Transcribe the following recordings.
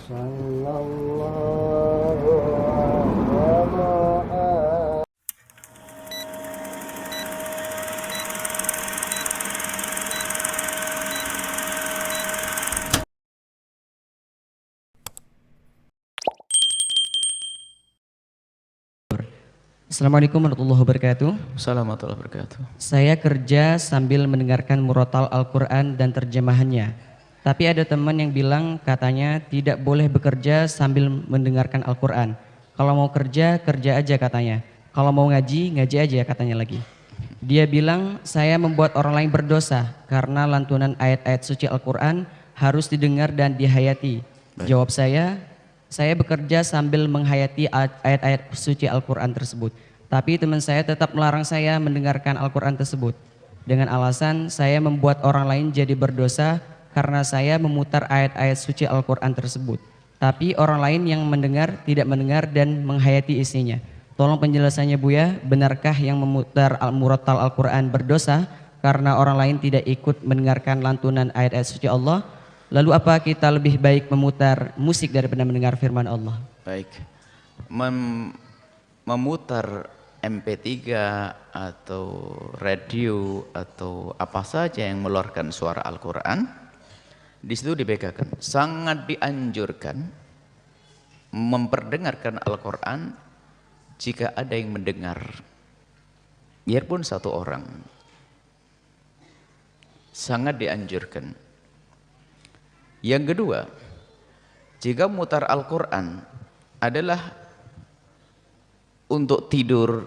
Sallallahu alaihi wasallam. Assalamualaikum warahmatullahi wabarakatuh. Assalamualaikum warahmatullahi wabarakatuh. Saya kerja sambil mendengarkan murotal Al-Quran dan terjemahannya. Tapi ada teman yang bilang katanya tidak boleh bekerja sambil mendengarkan Al-Quran. Kalau mau kerja, kerja aja katanya. Kalau mau ngaji, ngaji aja katanya lagi. Dia bilang saya membuat orang lain berdosa karena lantunan ayat-ayat suci Al-Quran harus didengar dan dihayati. Jawab saya bekerja sambil menghayati ayat-ayat suci Al-Quran tersebut. Tapi teman saya tetap melarang saya mendengarkan Al-Quran tersebut. Dengan alasan saya membuat orang lain jadi berdosa karena saya memutar ayat-ayat suci Al-Quran tersebut. Tapi orang lain yang mendengar tidak mendengar dan menghayati isinya. Tolong penjelasannya Buya, benarkah yang memutar murotal Al-Quran berdosa karena orang lain tidak ikut mendengarkan lantunan ayat-ayat suci Allah? Lalu apa kita lebih baik memutar musik daripada mendengar firman Allah? Baik. Memutar MP3 atau radio atau apa saja yang mengeluarkan suara Al-Quran, di situ dibedakan. Sangat dianjurkan memperdengarkan Al-Quran jika ada yang mendengar, biarpun satu orang. Sangat dianjurkan. Yang kedua, jika mutar Al-Quran adalah untuk tidur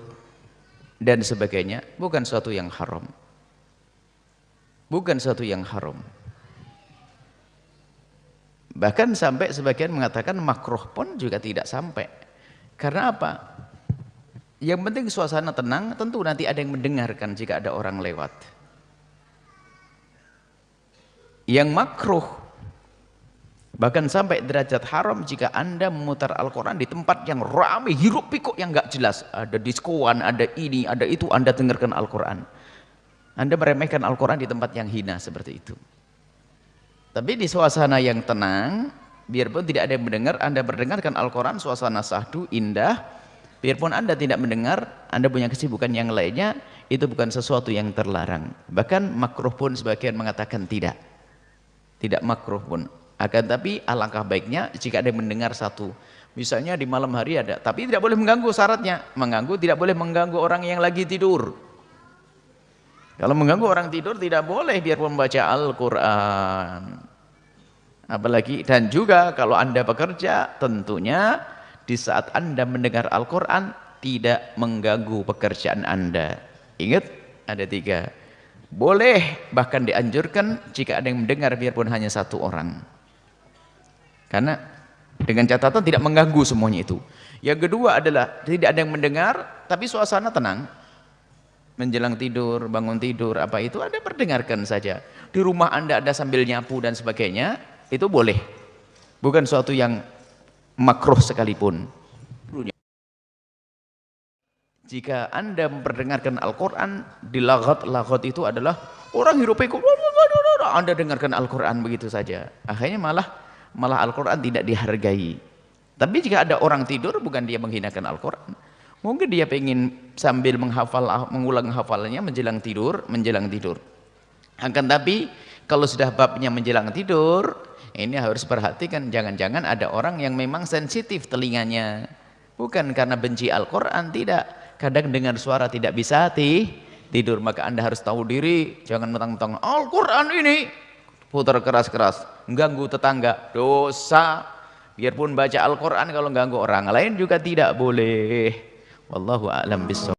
dan sebagainya, bukan suatu yang haram. Bukan suatu yang haram. Bahkan sampai sebagian mengatakan makruh pun juga tidak sampai. Karena apa? Yang penting suasana tenang, tentu nanti ada yang mendengarkan jika ada orang lewat. Yang makruh, bahkan sampai derajat haram jika Anda memutar Al-Quran di tempat yang ramai, hiruk pikuk yang nggak jelas. Ada diskoan, ada ini, ada itu, Anda dengarkan Al-Quran. Anda meremehkan Al-Quran di tempat yang hina seperti itu. Tapi di suasana yang tenang, biarpun tidak ada yang mendengar, Anda mendengarkan Al-Quran, suasana sahdu, indah. Biarpun Anda tidak mendengar, Anda punya kesibukan yang lainnya, itu bukan sesuatu yang terlarang. Bahkan makruh pun sebagian mengatakan tidak. Tidak makruh pun. Akan tapi alangkah baiknya jika ada yang mendengar satu, misalnya di malam hari ada, tapi tidak boleh mengganggu, syaratnya mengganggu, tidak boleh mengganggu orang yang lagi tidur. Kalau mengganggu orang tidur tidak boleh biarpun membaca Al-Quran. Apalagi, dan juga kalau Anda bekerja, tentunya di saat Anda mendengar Al-Quran tidak mengganggu pekerjaan Anda. Ingat, ada 3. Boleh, bahkan dianjurkan jika ada yang mendengar biarpun hanya satu orang. Karena dengan catatan tidak mengganggu semuanya itu. Yang kedua adalah tidak ada yang mendengar, tapi suasana tenang. Menjelang tidur, bangun tidur, apa itu Anda perdengarkan saja. Di rumah Anda ada sambil nyapu dan sebagainya, itu boleh. Bukan suatu yang makruh sekalipun. Jika Anda memperdengarkan Al-Quran, di lagat itu adalah orang hirup pikuk, Anda dengarkan Al-Quran begitu saja. Akhirnya malah Al-Quran tidak dihargai. Tapi jika ada orang tidur, bukan dia menghinakan Al-Quran. Mungkin dia ingin sambil mengulang hafalannya menjelang tidur. Akan tapi kalau sudah babnya menjelang tidur, ini harus perhatikan, jangan-jangan ada orang yang memang sensitif telinganya. Bukan karena benci Al-Quran, tidak. Kadang dengar suara tidak bisa tidur, maka Anda harus tahu diri, jangan mentang-mentang Al-Quran ini putar keras-keras, mengganggu tetangga, dosa. Biarpun baca Al-Quran, kalau mengganggu orang lain juga tidak boleh. Wallahu a'lam bishawab.